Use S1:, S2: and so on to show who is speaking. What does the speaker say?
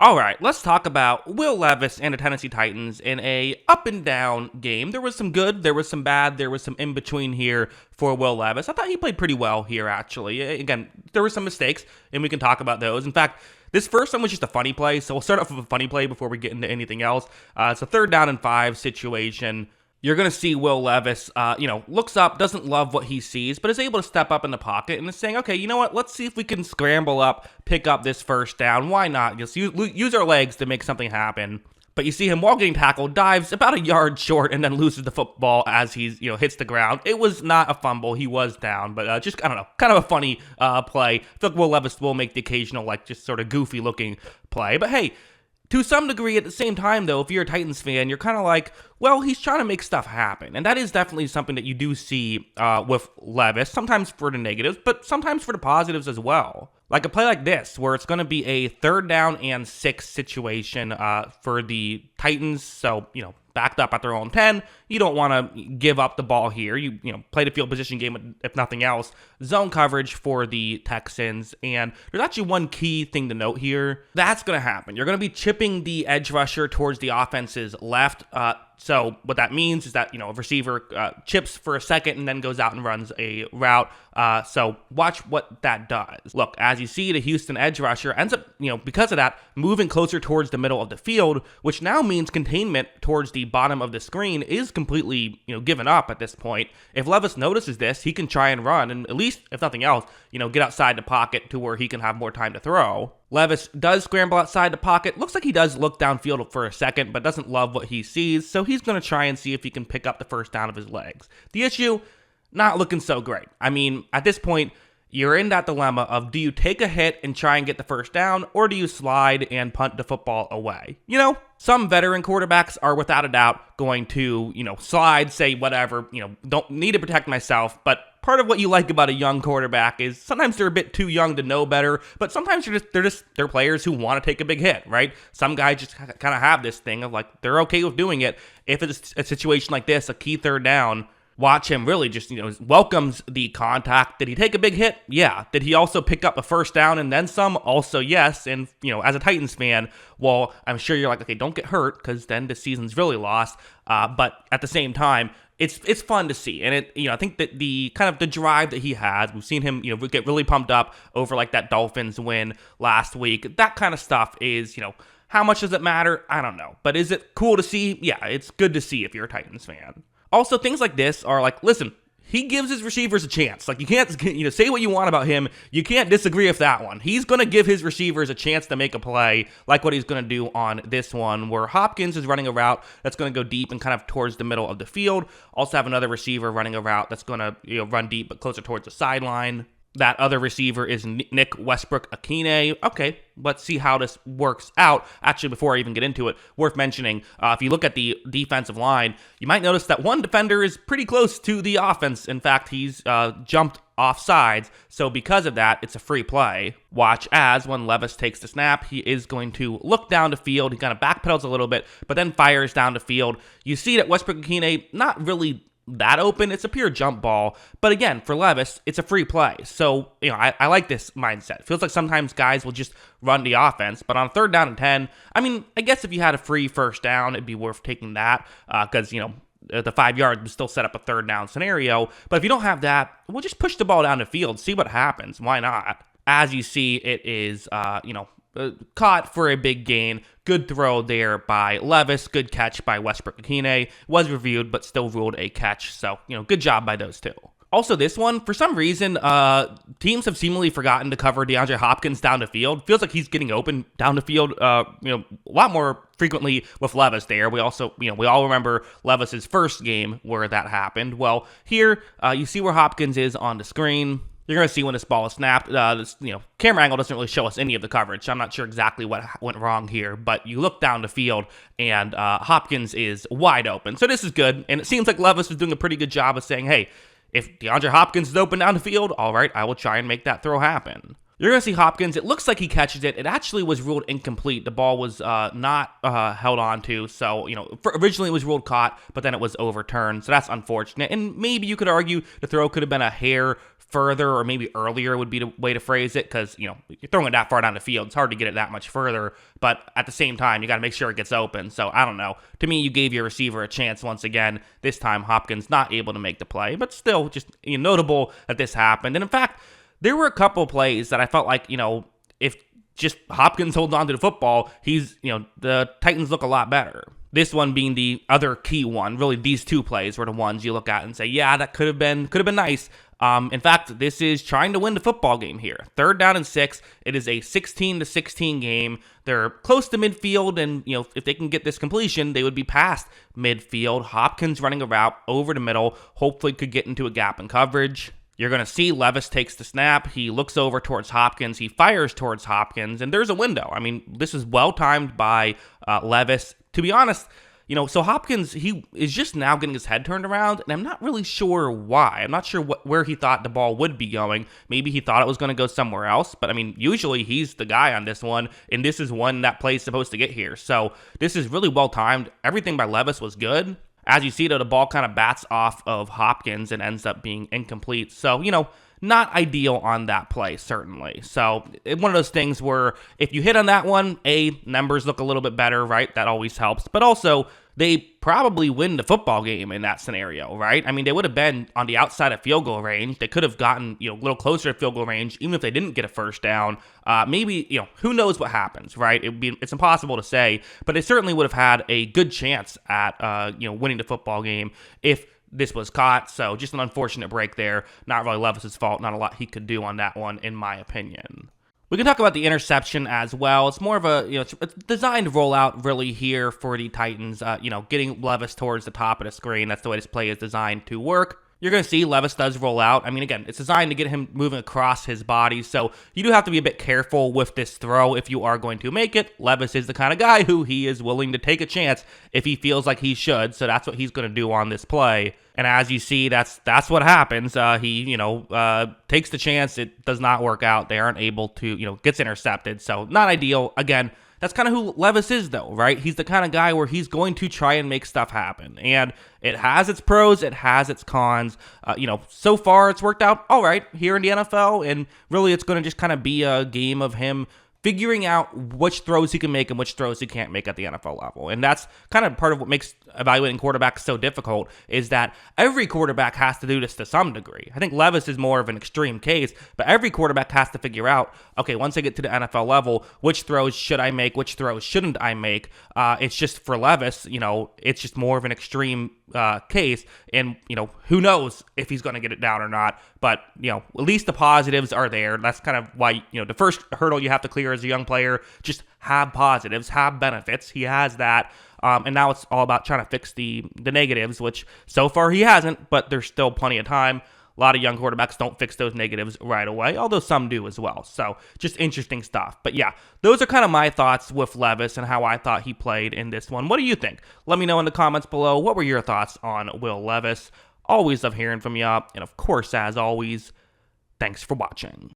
S1: All right, let's talk about Will Levis and the Tennessee Titans in a up and down game. There was some good, there was some bad, there was some in between here for Will Levis. I thought he played pretty well here, actually. Again, there were some mistakes, and we can talk about those. In fact, this first one was just a funny play, so we'll start off with a funny play before we get into anything else. It's a 3rd down and 5 situation. You're going to see Will Levis, looks up, doesn't love what he sees, but is able to step up in the pocket and is saying, okay, you know what? Let's see if we can scramble up, pick up this first down. Why not? Just use our legs to make something happen. But you see him while getting tackled, dives about a yard short and then loses the football as he's, hits the ground. It was not a fumble. He was down, but I don't know, kind of a funny play. I feel like Will Levis will make the occasional, just sort of goofy looking play. But hey, to some degree, at the same time, though, if you're a Titans fan, you're kind of like, well, he's trying to make stuff happen. And that is definitely something that you do see with Levis, sometimes for the negatives, but sometimes for the positives as well. Like a play like this, where it's going to be a 3rd down and 6 situation for the Titans. So, backed up at their own 10. You don't want to give up the ball here. You play the field position game, if nothing else. Zone coverage for the Texans. And there's actually one key thing to note here. That's going to happen. You're going to be chipping the edge rusher towards the offense's left. So what that means is that, a receiver chips for a second and then goes out and runs a route. So watch what that does. Look, as you see, the Houston edge rusher ends up, because of that, moving closer towards the middle of the field, which now means containment towards the bottom of the screen is completely, given up at this point. If Levis notices this, he can try and run and at least, if nothing else, get outside the pocket to where he can have more time to throw. Levis does scramble outside the pocket. Looks like he does look downfield for a second, but doesn't love what he sees. So he's going to try and see if he can pick up the first down of his legs. The issue, not looking so great. I mean, at this point, you're in that dilemma of do you take a hit and try and get the first down, or do you slide and punt the football away? Some veteran quarterbacks are without a doubt going to, slide, say whatever, don't need to protect myself, but part of what you like about a young quarterback is sometimes they're a bit too young to know better, but sometimes they're players who want to take a big hit, right? Some guys just kind of have this thing of they're okay with doing it. If it's a situation like this, a key 3rd down, watch him really just, welcomes the contact. Did he take a big hit? Yeah. Did he also pick up a first down and then some? Also, yes. And, as a Titans fan, well, I'm sure you're like, okay, don't get hurt because then the season's really lost. But at the same time, it's fun to see. And I think that the kind of the drive that he has, we've seen him, get really pumped up over that Dolphins win last week. That kind of stuff is, how much does it matter? I don't know. But is it cool to see? Yeah, it's good to see if you're a Titans fan. Also, things like this are listen, he gives his receivers a chance. You can't, say what you want about him. You can't disagree with that one. He's going to give his receivers a chance to make a play like what he's going to do on this one, where Hopkins is running a route that's going to go deep and kind of towards the middle of the field. Also have another receiver running a route that's going to run deep but closer towards the sideline. That other receiver is Nick Westbrook-Ikhine. Okay, let's see how this works out. Actually, before I even get into it, worth mentioning, if you look at the defensive line, you might notice that one defender is pretty close to the offense. In fact, he's jumped off sides, so because of that, it's a free play. Watch as when Levis takes the snap, he is going to look down the field. He kind of backpedals a little bit, but then fires down the field. You see that Westbrook-Ikhine not really that open. It's a pure jump ball. But again, for Levis, it's a free play. So, I like this mindset. It feels like sometimes guys will just run the offense. But on 3rd down and 10, I guess if you had a free first down, it'd be worth taking that because, the 5 yards would still set up a 3rd down scenario. But if you don't have that, we'll just push the ball down the field, see what happens. Why not? As you see, it is, caught for a big gain. Good throw there by Levis. Good catch by Westbrook-Ikhine. Was reviewed, but still ruled a catch. So, good job by those two. Also, this one, for some reason, teams have seemingly forgotten to cover DeAndre Hopkins down the field. Feels like he's getting open down the field, a lot more frequently with Levis there. We also, we all remember Levis's first game where that happened. Well, here, you see where Hopkins is on the screen. You're going to see when this ball is snapped. This camera angle doesn't really show us any of the coverage. I'm not sure exactly what went wrong here, but you look down the field and Hopkins is wide open. So this is good, and it seems like Levis is doing a pretty good job of saying, hey, if DeAndre Hopkins is open down the field, all right, I will try and make that throw happen. You're going to see Hopkins. It looks like he catches it. It actually was ruled incomplete. The ball was not held on to. So, originally it was ruled caught, but then it was overturned. So that's unfortunate. And maybe you could argue the throw could have been a hair further, or maybe earlier would be the way to phrase it, because, you're throwing it that far down the field. It's hard to get it that much further, but at the same time, you got to make sure it gets open. So I don't know. To me, you gave your receiver a chance once again. This time, Hopkins not able to make the play, but still just notable that this happened. And in fact, there were a couple plays that I felt like, if just Hopkins holds on to the football, the Titans look a lot better. This one being the other key one. Really, these two plays were the ones you look at and say, yeah, that could have been nice. In fact, this is trying to win the football game here. 3rd down and 6. It is a 16-16 game. They're close to midfield, and if they can get this completion, they would be past midfield. Hopkins running a route over the middle, hopefully could get into a gap in coverage. You're going to see Levis takes the snap. He looks over towards Hopkins. He fires towards Hopkins, and there's a window. I mean, this is well-timed by Levis. To be honest, so Hopkins, he is just now getting his head turned around, and I'm not really sure why. I'm not sure where he thought the ball would be going. Maybe he thought it was going to go somewhere else, but I mean, usually he's the guy on this one, and this is one that play's supposed to get here. So this is really well-timed. Everything by Levis was good. As you see, though, the ball kind of bats off of Hopkins and ends up being incomplete. So, not ideal on that play, certainly. So, one of those things where if you hit on that one, numbers look a little bit better, right? That always helps. But also, they probably win the football game in that scenario, right? I mean, they would have been on the outside of field goal range. They could have gotten, a little closer to field goal range, even if they didn't get a first down. Maybe, who knows what happens, right? It's impossible to say, but they certainly would have had a good chance at, winning the football game if this was caught. So just an unfortunate break there. Not really Levis's fault. Not a lot he could do on that one, in my opinion. We can talk about the interception as well. It's more of it's a designed rollout really here for the Titans, getting Levis towards the top of the screen. That's the way this play is designed to work. You're going to see Levis does roll out. I mean, again, it's designed to get him moving across his body, so you do have to be a bit careful with this throw if you are going to make it. Levis is the kind of guy who he is willing to take a chance if he feels like he should, so that's what he's going to do on this play. And as you see, that's what happens. He, takes the chance. It does not work out. They aren't able to, gets intercepted, so not ideal. Again, that's kind of who Levis is, though, right? He's the kind of guy where he's going to try and make stuff happen. And it has its pros, it has its cons. So far it's worked out all right here in the NFL, and really it's going to just kind of be a game of him figuring out which throws he can make and which throws he can't make at the NFL level. And that's kind of part of what makes evaluating quarterbacks so difficult, is that every quarterback has to do this to some degree. I think Levis is more of an extreme case, but every quarterback has to figure out, okay, once I get to the NFL level, which throws should I make, which throws shouldn't I make? It's just for Levis, it's just more of an extreme case, and who knows if he's going to get it down or not. But at least the positives are there. That's kind of why the first hurdle you have to clear as a young player, just have positives, have benefits. He has that, and now it's all about trying to fix the negatives, which so far he hasn't. But there's still plenty of time. A lot of young quarterbacks don't fix those negatives right away, although some do as well. So just interesting stuff. But yeah, those are kind of my thoughts with Levis and how I thought he played in this one. What do you think? Let me know in the comments below. What were your thoughts on Will Levis? Always love hearing from you. And of course, as always, thanks for watching.